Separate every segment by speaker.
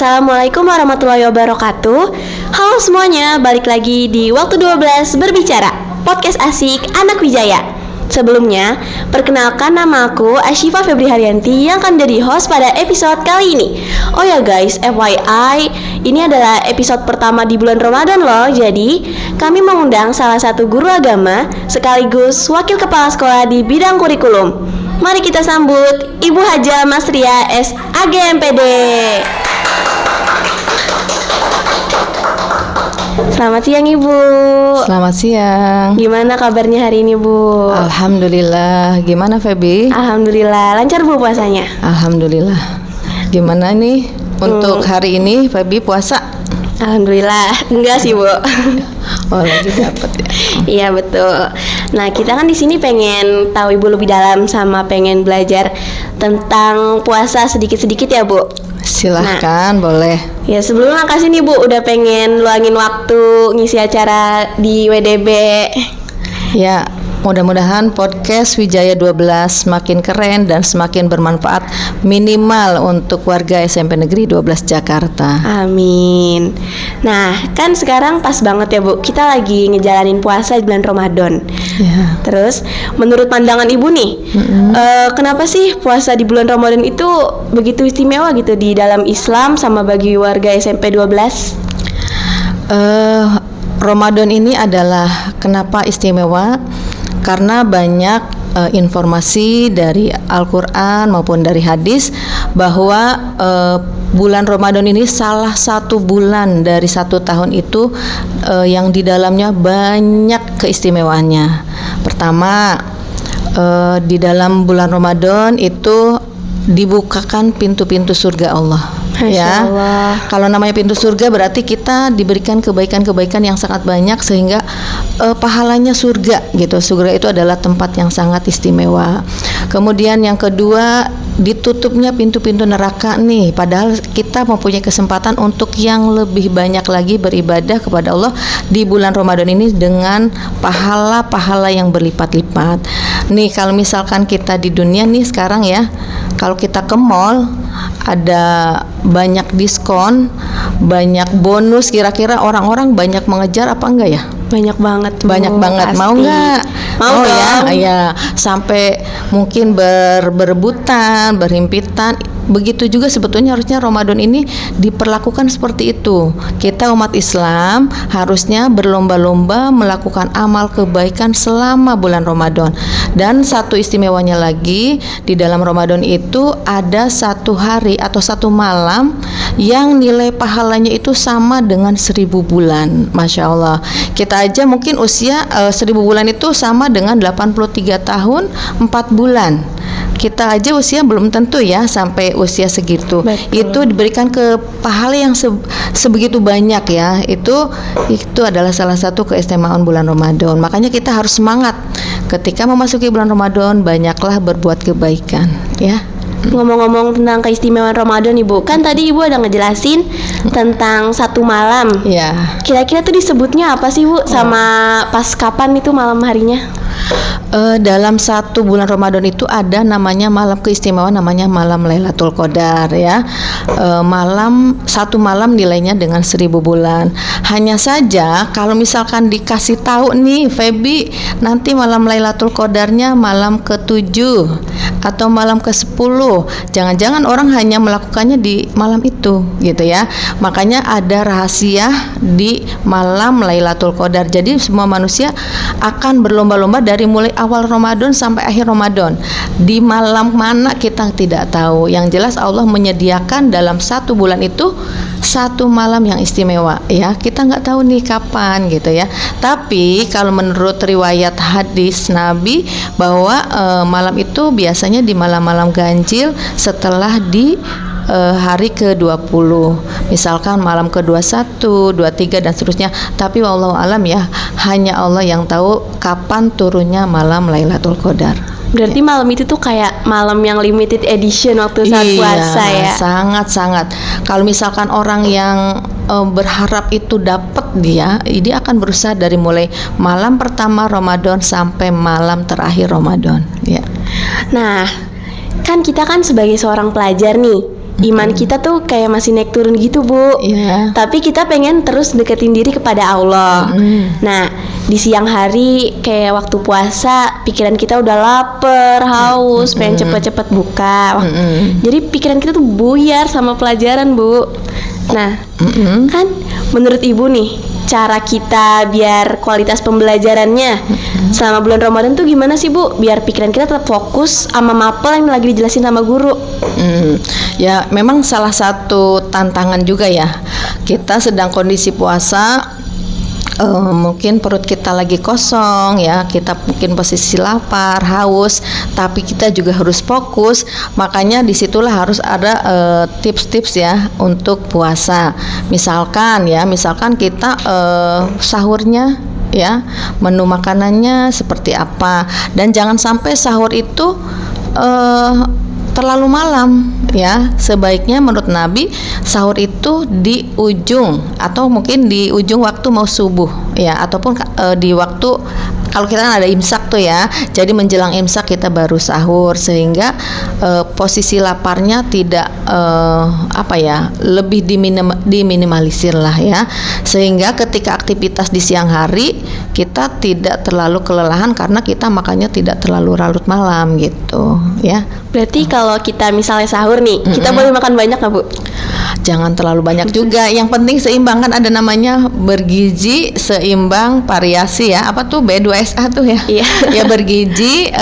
Speaker 1: Assalamualaikum warahmatullahi wabarakatuh. Halo semuanya, balik lagi di Waktu 12 Berbicara, podcast asik Anak Wijaya. Sebelumnya, perkenalkan nama aku Ashifa Febri Haryanti yang akan jadi host pada episode kali ini. Oh ya guys, FYI, ini adalah episode pertama di bulan Ramadan loh. Jadi, kami mengundang salah satu guru agama sekaligus wakil kepala sekolah di bidang kurikulum. Mari kita sambut Ibu Haja Masria SAGMPD. Selamat siang Ibu.
Speaker 2: Selamat siang.
Speaker 1: Gimana kabarnya hari ini Bu?
Speaker 2: Alhamdulillah. Gimana Feby?
Speaker 1: Alhamdulillah, lancar Bu puasanya?
Speaker 2: Alhamdulillah. Gimana nih untuk hari ini Feby puasa?
Speaker 1: Alhamdulillah, enggak sih Bu.
Speaker 2: Oh lagi dapat ya.
Speaker 1: Iya betul. Nah kita kan di sini pengen tahu Ibu lebih dalam sama pengen belajar tentang puasa sedikit-sedikit ya Bu.
Speaker 2: Silahkan boleh.
Speaker 1: Ya sebelumnya makasih nih Bu udah pengen luangin waktu ngisi acara di WDB.
Speaker 2: Ya, mudah-mudahan podcast Wijaya 12 semakin keren dan semakin bermanfaat minimal untuk warga SMP Negeri 12 Jakarta.
Speaker 1: Amin. Nah, kan sekarang pas banget ya Bu, kita lagi ngejalanin puasa di bulan Ramadan.
Speaker 2: Ya.
Speaker 1: Terus, menurut pandangan Ibu nih, kenapa sih puasa di bulan Ramadan itu begitu istimewa gitu di dalam Islam sama bagi warga SMP 12?
Speaker 2: Ramadan ini adalah kenapa istimewa? Karena banyak informasi dari Al-Quran maupun dari hadis bahwa bulan Ramadan ini salah satu bulan dari satu tahun itu yang di dalamnya banyak keistimewaannya. Pertama, di dalam bulan Ramadan itu dibukakan pintu-pintu surga Allah. Ya, kalau namanya pintu surga berarti kita diberikan kebaikan-kebaikan yang sangat banyak sehingga pahalanya surga gitu. Surga itu adalah tempat yang sangat istimewa. Kemudian yang kedua, ditutupnya pintu-pintu neraka nih. Padahal kita mempunyai kesempatan untuk yang lebih banyak lagi beribadah kepada Allah di bulan Ramadan ini dengan pahala-pahala yang berlipat-lipat. Nih kalau misalkan kita di dunia nih sekarang ya, kalau kita ke mall ada banyak diskon, banyak bonus, kira-kira orang-orang banyak mengejar apa enggak ya?
Speaker 1: Banyak banget.
Speaker 2: Banyak banget. Pasti. Mau enggak?
Speaker 1: Mau dong.
Speaker 2: Ya, sampai mungkin berebutan, berhimpitan. Begitu juga sebetulnya harusnya Ramadan ini diperlakukan seperti itu. Kita umat Islam harusnya berlomba-lomba melakukan amal kebaikan selama bulan Ramadan. Dan satu istimewanya lagi, di dalam Ramadan itu ada satu hari atau satu malam yang nilai pahalanya itu sama dengan 1000 bulan. Masya Allah. Kita aja mungkin usia 1000 bulan itu sama dengan 83 tahun 4 bulan. Kita aja usia belum tentu ya sampai usia segitu. Betul. Itu diberikan ke pahala yang sebegitu banyak ya. Itu adalah salah satu keistimewaan bulan Ramadan. Makanya kita harus semangat ketika memasuki bulan Ramadan, banyaklah berbuat kebaikan ya.
Speaker 1: Ngomong-ngomong tentang keistimewaan Ramadan Ibu, kan tadi Ibu ada ngejelasin tentang satu malam.
Speaker 2: Ya.
Speaker 1: Kira-kira tuh disebutnya apa sih Bu? Sama pas kapan itu malam harinya?
Speaker 2: Dalam satu bulan Ramadan itu ada namanya malam keistimewaan, namanya malam Lailatul Qadar ya. Satu malam nilainya dengan 1000 bulan. Hanya saja kalau misalkan dikasih tahu nih Feby, nanti malam Lailatul Qadarnya malam ke-7 atau malam ke-10, jangan-jangan orang hanya melakukannya di malam itu gitu ya. Makanya ada rahasia di malam Lailatul Qadar. Jadi semua manusia akan berlomba-lomba dari mulai awal Ramadan sampai akhir Ramadan. Di malam mana kita tidak tahu. Yang jelas Allah menyediakan dalam satu bulan itu satu malam yang istimewa ya. Kita nggak tahu nih kapan gitu ya. Tapi kalau menurut riwayat hadis Nabi bahwa malam itu biasanya di malam-malam ganjil setelah di hari ke-20, misalkan malam ke-21, 23 dan seterusnya. Tapi wallahu alam ya, hanya Allah yang tahu kapan turunnya malam Lailatul Qadar.
Speaker 1: Berarti malam itu tuh kayak malam yang limited edition waktu saat puasa ya.
Speaker 2: Sangat-sangat. Kalau misalkan orang yang berharap itu dapat, dia akan berusaha dari mulai malam pertama Ramadan sampai malam terakhir Ramadan ya.
Speaker 1: Nah, kan kita kan sebagai seorang pelajar nih iman kita tuh kayak masih naik turun gitu Bu.
Speaker 2: Iya.
Speaker 1: Tapi kita pengen terus deketin diri kepada Allah. Nah, di siang hari kayak waktu puasa, pikiran kita udah lapar, haus, pengen cepet-cepet buka. Jadi pikiran kita tuh buyar sama pelajaran Bu. Nah, kan menurut Ibu nih, cara kita biar kualitas pembelajarannya selama bulan Ramadan tuh gimana sih Bu? Biar pikiran kita tetap fokus sama mapel yang lagi dijelasin sama guru.
Speaker 2: Ya memang salah satu tantangan juga ya. Kita sedang kondisi puasa, mungkin perut kita lagi kosong ya, kita mungkin posisi lapar, haus, tapi kita juga harus fokus. Makanya disitulah harus ada tips-tips ya untuk puasa. Misalkan kita sahurnya ya, menu makanannya seperti apa, dan jangan sampai sahur itu terlalu malam ya. Sebaiknya menurut Nabi sahur itu di ujung atau mungkin di ujung waktu mau subuh ya, ataupun di waktu kalau kita kan ada imsak tuh ya, jadi menjelang imsak kita baru sahur, sehingga posisi laparnya tidak lebih diminimalisir lah ya, sehingga ketika aktivitas di siang hari kita tidak terlalu kelelahan karena kita makannya tidak terlalu larut malam gitu ya.
Speaker 1: Berarti kalau kita misalnya sahur nih, kita boleh makan banyak nggak Bu?
Speaker 2: Jangan terlalu banyak juga. Yang penting seimbang, kan ada namanya bergizi, seimbang, variasi ya. Apa tuh B2SA tuh ya?
Speaker 1: Iya.
Speaker 2: Ya bergizi,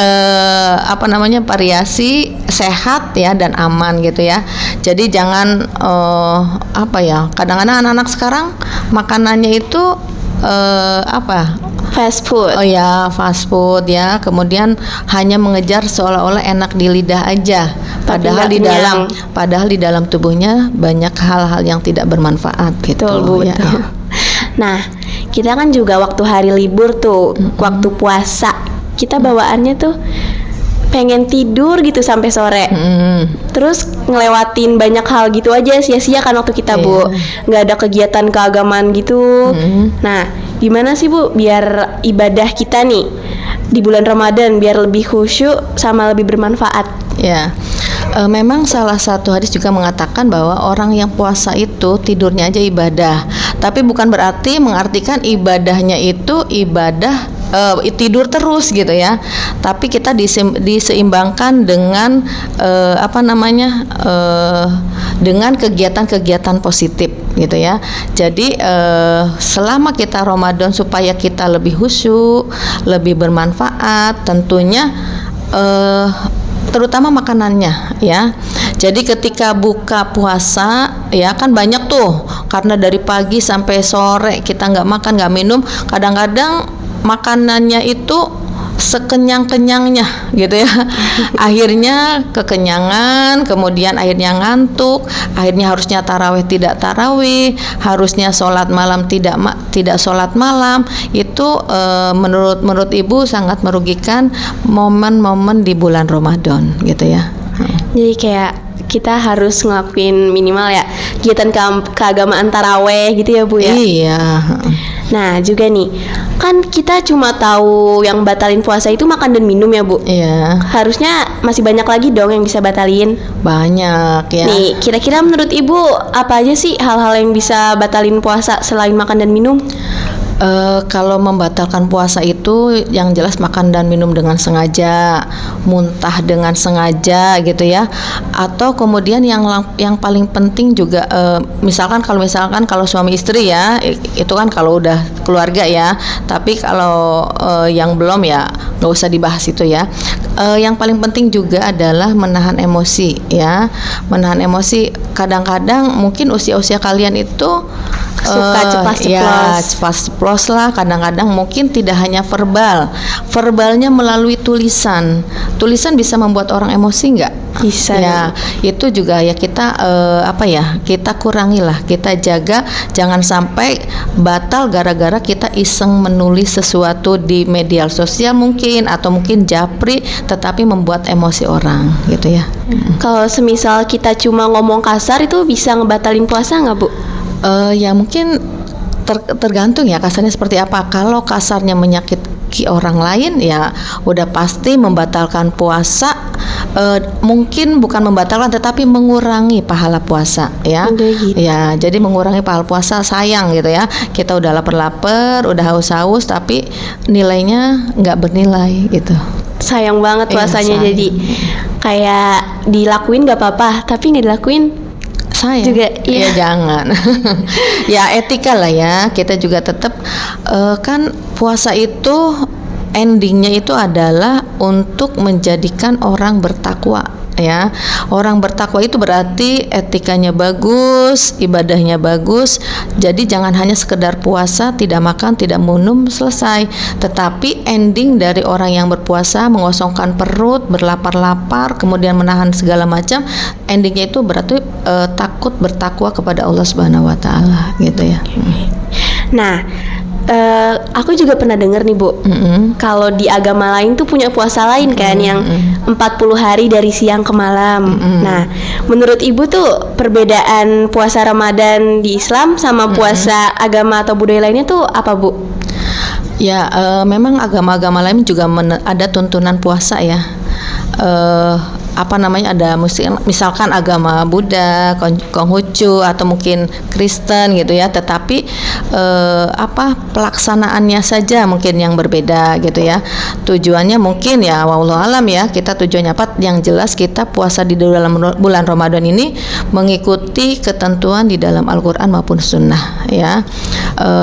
Speaker 2: variasi, sehat ya, dan aman gitu ya. Jadi jangan kadang-kadang anak-anak sekarang makanannya itu
Speaker 1: Fast food.
Speaker 2: Oh ya, fast food ya. Kemudian hanya mengejar seolah-olah enak di lidah aja. Padahal di dalam tubuhnya banyak hal-hal yang tidak bermanfaat gitu.
Speaker 1: Betul Bu,
Speaker 2: ya.
Speaker 1: betul. Nah, kita kan juga waktu hari libur tuh, waktu puasa, kita bawaannya tuh pengen tidur gitu sampai sore. Terus ngelewatin banyak hal gitu aja, sia-sia kan waktu kita Bu. Nggak ada kegiatan keagamaan gitu. Nah, gimana sih Bu biar ibadah kita nih di bulan Ramadan biar lebih khusyuk sama lebih bermanfaat?
Speaker 2: Ya, memang salah satu hadis juga mengatakan bahwa orang yang puasa itu tidurnya aja ibadah. Tapi bukan berarti mengartikan ibadahnya itu ibadah tidur terus gitu ya. Tapi kita diseimbangkan dengan dengan kegiatan-kegiatan positif gitu ya. Jadi selama kita Ramadan supaya kita lebih khusyuk, lebih bermanfaat, tentunya terutama makanannya ya. Jadi ketika buka puasa ya kan banyak tuh, karena dari pagi sampai sore kita nggak makan nggak minum, kadang-kadang makanannya itu sekenyang-kenyangnya gitu ya. Akhirnya kekenyangan, kemudian akhirnya ngantuk, akhirnya harusnya tarawih tidak tarawih, harusnya sholat malam tidak sholat malam. Itu menurut Ibu sangat merugikan momen-momen di bulan Ramadan gitu ya.
Speaker 1: Jadi kayak kita harus ngelakuin minimal ya kegiatan keagamaan taraweh gitu ya Bu ya.
Speaker 2: Iya.
Speaker 1: Nah juga nih, kan kita cuma tahu yang batalin puasa itu makan dan minum ya Bu.
Speaker 2: Iya.
Speaker 1: Harusnya masih banyak lagi dong yang bisa batalin.
Speaker 2: Banyak ya.
Speaker 1: Nih kira-kira menurut Ibu apa aja sih hal-hal yang bisa batalin puasa selain makan dan minum?
Speaker 2: Kalau membatalkan puasa itu yang jelas makan dan minum dengan sengaja, muntah dengan sengaja gitu ya. Atau kemudian yang paling penting juga misalkan kalau suami istri ya, itu kan kalau udah keluarga ya. Tapi kalau yang belum ya nggak usah dibahas itu ya. Yang paling penting juga adalah menahan emosi ya. Menahan emosi, kadang-kadang mungkin usia-usia kalian itu
Speaker 1: suka
Speaker 2: ceplas lah. Kadang-kadang mungkin tidak hanya verbalnya melalui tulisan bisa membuat orang emosi nggak?
Speaker 1: Bisa
Speaker 2: ya. Itu juga ya kita kita kurangilah, kita jaga jangan sampai batal gara-gara kita iseng menulis sesuatu di media sosial mungkin, atau mungkin japri tetapi membuat emosi orang gitu ya.
Speaker 1: Kalau semisal kita cuma ngomong kasar itu bisa ngebatalin puasa nggak Bu?
Speaker 2: Ya mungkin tergantung ya kasarnya seperti apa. Kalau kasarnya menyakiti orang lain ya udah pasti membatalkan puasa mungkin bukan membatalkan tetapi mengurangi pahala puasa ya.
Speaker 1: Udah gitu.
Speaker 2: Ya, jadi mengurangi pahala puasa, sayang gitu ya. Kita udah lapar-lapar, udah haus-haus tapi nilainya nggak bernilai gitu.
Speaker 1: Sayang banget
Speaker 2: Iya,
Speaker 1: puasanya,
Speaker 2: sayang.
Speaker 1: jadi kayak dilakuin gak apa-apa, tapi nggak dilakuin
Speaker 2: Sayang
Speaker 1: juga, iya.
Speaker 2: ya jangan. Ya etika lah ya, kita juga tetap kan puasa itu endingnya itu adalah untuk menjadikan orang bertakwa ya. Orang bertakwa itu berarti etikanya bagus, ibadahnya bagus. Jadi jangan hanya sekedar puasa, tidak makan, tidak minum, selesai. Tetapi ending dari orang yang berpuasa mengosongkan perut, berlapar-lapar, kemudian menahan segala macam, endingnya itu berarti takut bertakwa kepada Allah Subhanahu wa taala gitu ya.
Speaker 1: Nah, aku juga pernah dengar nih Bu, kalau di agama lain tuh punya puasa lain kan, yang 40 hari dari siang ke malam. Nah, menurut Ibu tuh perbedaan puasa Ramadan di Islam sama puasa agama atau budaya lainnya tuh apa Bu?
Speaker 2: Ya, memang agama-agama lain juga ada tuntunan puasa ya. Apa namanya, ada misalkan agama Buddha, Konghucu atau mungkin Kristen gitu ya, tetapi pelaksanaannya saja mungkin yang berbeda gitu ya. Tujuannya mungkin ya wallahu alam ya, kita tujuannya apa, yang jelas kita puasa di dalam bulan Ramadan ini mengikuti ketentuan di dalam Al-Qur'an maupun sunnah ya.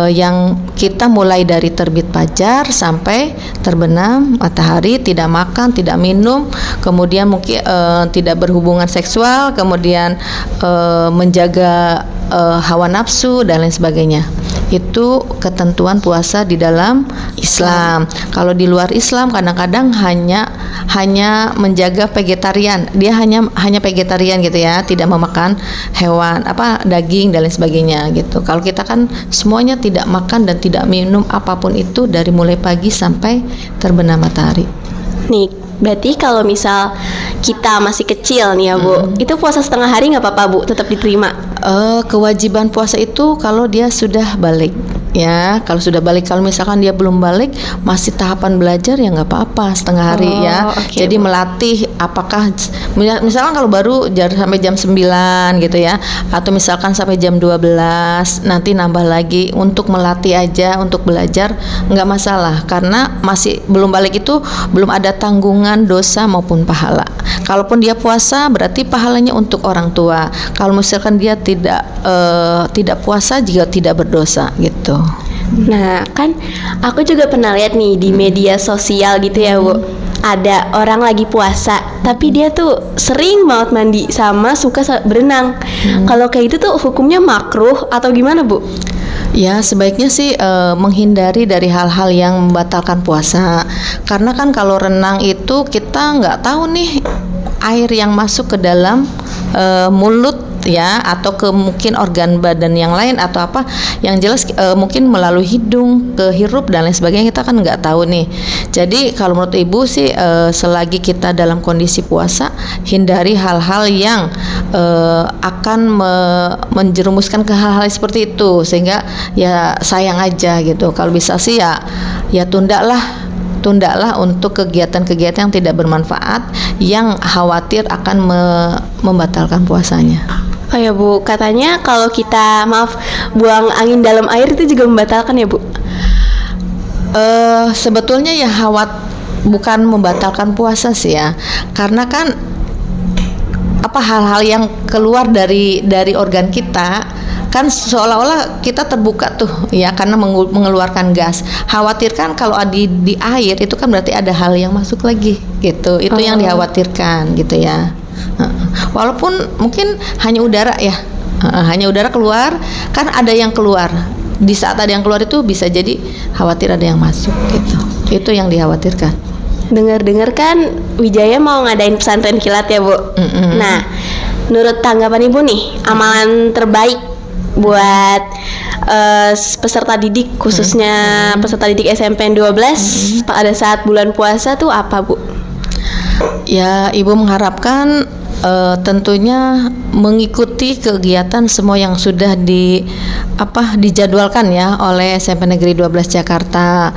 Speaker 2: Yang kita mulai dari terbit fajar sampai terbenam matahari, tidak makan, tidak minum, kemudian mungkin tidak berhubungan seksual, kemudian menjaga hawa nafsu dan lain sebagainya. Itu ketentuan puasa di dalam Islam. Kalau di luar Islam kadang-kadang hanya menjaga vegetarian. Dia hanya vegetarian gitu ya, tidak memakan hewan, daging dan lain sebagainya gitu. Kalau kita kan semuanya tidak makan dan tidak minum apapun itu dari mulai pagi sampai terbenam matahari.
Speaker 1: Nih, berarti kalau misal kita masih kecil nih ya Bu, itu puasa setengah hari nggak apa-apa Bu, tetap diterima?
Speaker 2: Kewajiban puasa itu kalau dia sudah balik ya. Kalau sudah balik, kalau misalkan dia belum balik masih tahapan belajar ya nggak apa-apa setengah hari ya.
Speaker 1: Okay,
Speaker 2: jadi Bu, melatih apakah misalkan kalau baru sampai jam 9 gitu ya, atau misalkan sampai jam 12, nanti nambah lagi untuk melatih aja, untuk belajar nggak masalah, karena masih belum balik itu belum ada tanggungan dosa maupun pahala. Kalaupun dia puasa berarti pahalanya untuk orang tua. Kalau misalkan dia tidak puasa juga tidak berdosa gitu.
Speaker 1: Nah, kan aku juga pernah lihat nih di media sosial gitu ya Bu, ada orang lagi puasa tapi dia tuh sering banget mandi sama suka berenang. Kalau kayak itu tuh hukumnya makruh atau gimana Bu?
Speaker 2: Ya, sebaiknya sih menghindari dari hal-hal yang membatalkan puasa. Karena kan kalau renang itu kita nggak tahu nih air yang masuk ke dalam mulut ya, atau ke mungkin organ badan yang lain atau apa, yang jelas mungkin melalui hidung kehirup dan lain sebagainya, kita kan nggak tahu nih. Jadi kalau menurut Ibu sih selagi kita dalam kondisi puasa, hindari hal-hal yang akan menjerumuskan ke hal-hal seperti itu, sehingga ya sayang aja gitu. Kalau bisa sih ya tundalah untuk kegiatan-kegiatan yang tidak bermanfaat, yang khawatir akan membatalkan puasanya.
Speaker 1: Oh ya Bu, katanya kalau kita buang angin dalam air itu juga membatalkan ya Bu?
Speaker 2: Sebetulnya ya bukan membatalkan puasa sih ya, karena kan hal-hal yang keluar dari organ kita kan seolah-olah kita terbuka tuh ya, karena mengeluarkan gas. Khawatirkan kalau di air itu kan berarti ada hal yang masuk lagi gitu. Itu yang dikhawatirkan gitu ya. Walaupun mungkin hanya udara ya, hanya udara keluar, kan ada yang keluar. Di saat ada yang keluar itu bisa jadi khawatir ada yang masuk gitu. Itu yang dikhawatirkan.
Speaker 1: Dengar-dengar kan Wijaya mau ngadain pesantren kilat ya Bu. Nah, menurut tanggapan Ibu nih, amalan terbaik buat peserta didik, khususnya peserta didik SMP 12 pada saat bulan puasa tuh apa Bu?
Speaker 2: Ya, Ibu mengharapkan tentunya mengikuti kegiatan semua yang sudah dijadwalkan ya oleh SMP Negeri 12 Jakarta,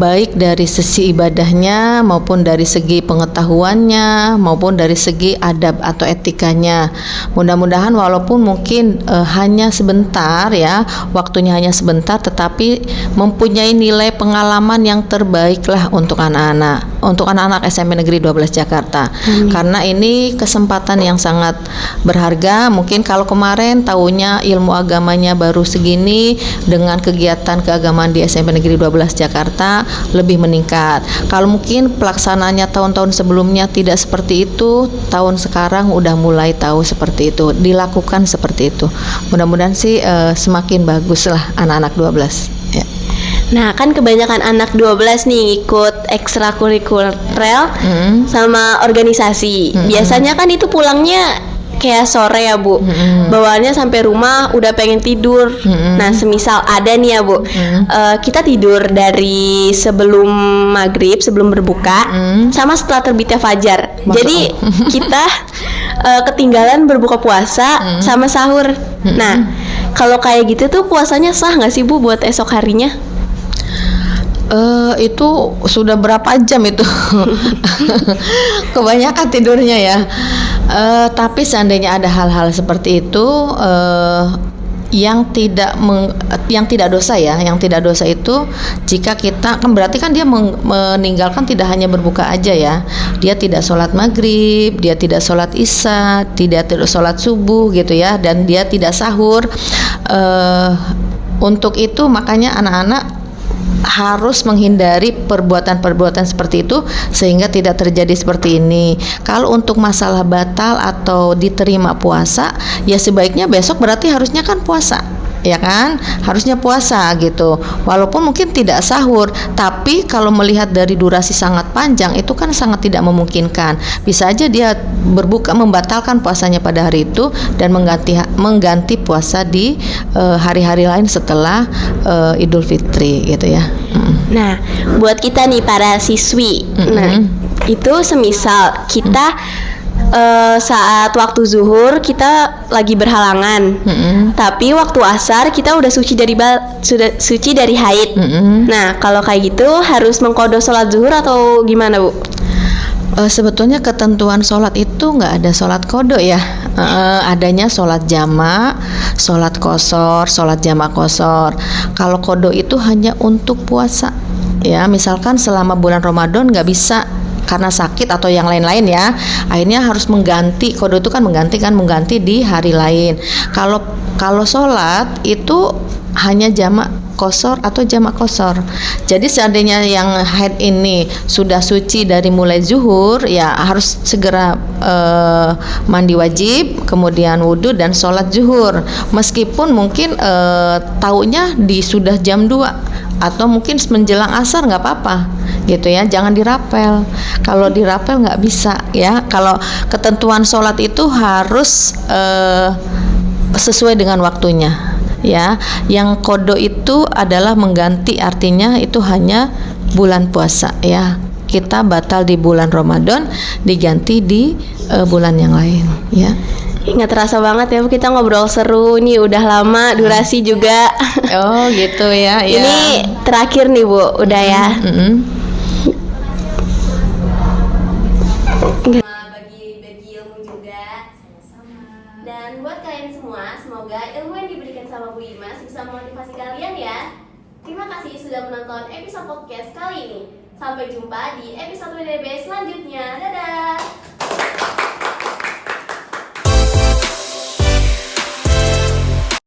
Speaker 2: baik dari sisi ibadahnya maupun dari segi pengetahuannya maupun dari segi adab atau etikanya. Mudah-mudahan walaupun mungkin hanya sebentar ya, waktunya hanya sebentar, tetapi mempunyai nilai pengalaman yang terbaik lah untuk anak-anak SMP Negeri 12 Jakarta. Karena ini kesempatan yang sangat berharga. Mungkin kalau kemarin tahunya ilmu agamanya baru segini, dengan kegiatan keagamaan di SMP Negeri 12 Jakarta lebih meningkat. Kalau mungkin pelaksananya tahun-tahun sebelumnya tidak seperti itu, tahun sekarang udah mulai tahu seperti itu, dilakukan seperti itu. Mudah-mudahan sih semakin bagus lah anak-anak 12 ya.
Speaker 1: Nah, kan kebanyakan anak 12 nih ikut ekstrakurikuler sama organisasi. Biasanya kan itu pulangnya kayak sore ya, Bu. Bawaannya sampai rumah udah pengen tidur. Nah, semisal ada nih ya, Bu. Kita tidur dari sebelum maghrib, sebelum berbuka, sama setelah terbitnya fajar. Jadi kita ketinggalan berbuka puasa sama sahur. Nah, kalau kayak gitu tuh puasanya sah nggak sih, Bu, buat esok harinya?
Speaker 2: Itu sudah berapa jam itu? Kebanyakan tidurnya ya. Tapi seandainya ada hal-hal seperti itu, yang tidak dosa ya, yang tidak dosa itu jika kita kan berarti kan dia meninggalkan tidak hanya berbuka aja ya, dia tidak sholat maghrib, dia tidak sholat isya, tidak sholat subuh gitu ya, dan dia tidak sahur. Untuk itu makanya anak-anak harus menghindari perbuatan-perbuatan seperti itu sehingga tidak terjadi seperti ini. Kalau untuk masalah batal atau diterima puasa, ya sebaiknya besok berarti harusnya kan puasa, ya kan? Harusnya puasa gitu. Walaupun mungkin tidak sahur, tapi kalau melihat dari durasi sangat panjang itu kan sangat tidak memungkinkan. Bisa aja dia berbuka membatalkan puasanya pada hari itu dan mengganti puasa di hari-hari lain setelah Idul Fitri gitu ya.
Speaker 1: Nah, buat kita nih para siswi, nah itu semisal kita saat waktu zuhur kita lagi berhalangan, tapi waktu asar kita udah suci dari haid. Nah, kalau kayak gitu harus mengqadha sholat zuhur atau gimana, Bu?
Speaker 2: Sebetulnya ketentuan sholat itu nggak ada sholat qadha ya. Adanya sholat jamak, sholat qashar, sholat jamak qashar. Kalau qadha itu hanya untuk puasa ya, misalkan selama bulan Ramadan nggak bisa karena sakit atau yang lain-lain ya, akhirnya harus mengganti. Qadha itu kan mengganti di hari lain. Kalau sholat itu hanya jamak qashar atau jamak qashar. Jadi seandainya yang haid ini sudah suci dari mulai zuhur, ya harus segera mandi wajib, kemudian wudhu dan sholat zuhur. Meskipun mungkin taunya sudah jam 2 atau mungkin menjelang asar nggak apa-apa gitu ya, jangan dirapel. Kalau dirapel nggak bisa ya. Kalau ketentuan sholat itu harus sesuai dengan waktunya ya. Yang qadha itu adalah mengganti, artinya itu hanya bulan puasa ya. Kita batal di bulan Ramadan, diganti di bulan yang lain ya.
Speaker 1: Nggak terasa banget ya, kita ngobrol seru nih, udah lama durasi juga.
Speaker 2: Oh gitu ya.
Speaker 1: Ini terakhir nih, Bu, udah ya. Bagi ilmu juga. Dan buat kalian semua, semoga ilmu yang diberikan sama Bu Imas bisa memotivasi kalian ya. Terima kasih sudah menonton episode podcast kali ini. Sampai jumpa di episode WDB selanjutnya.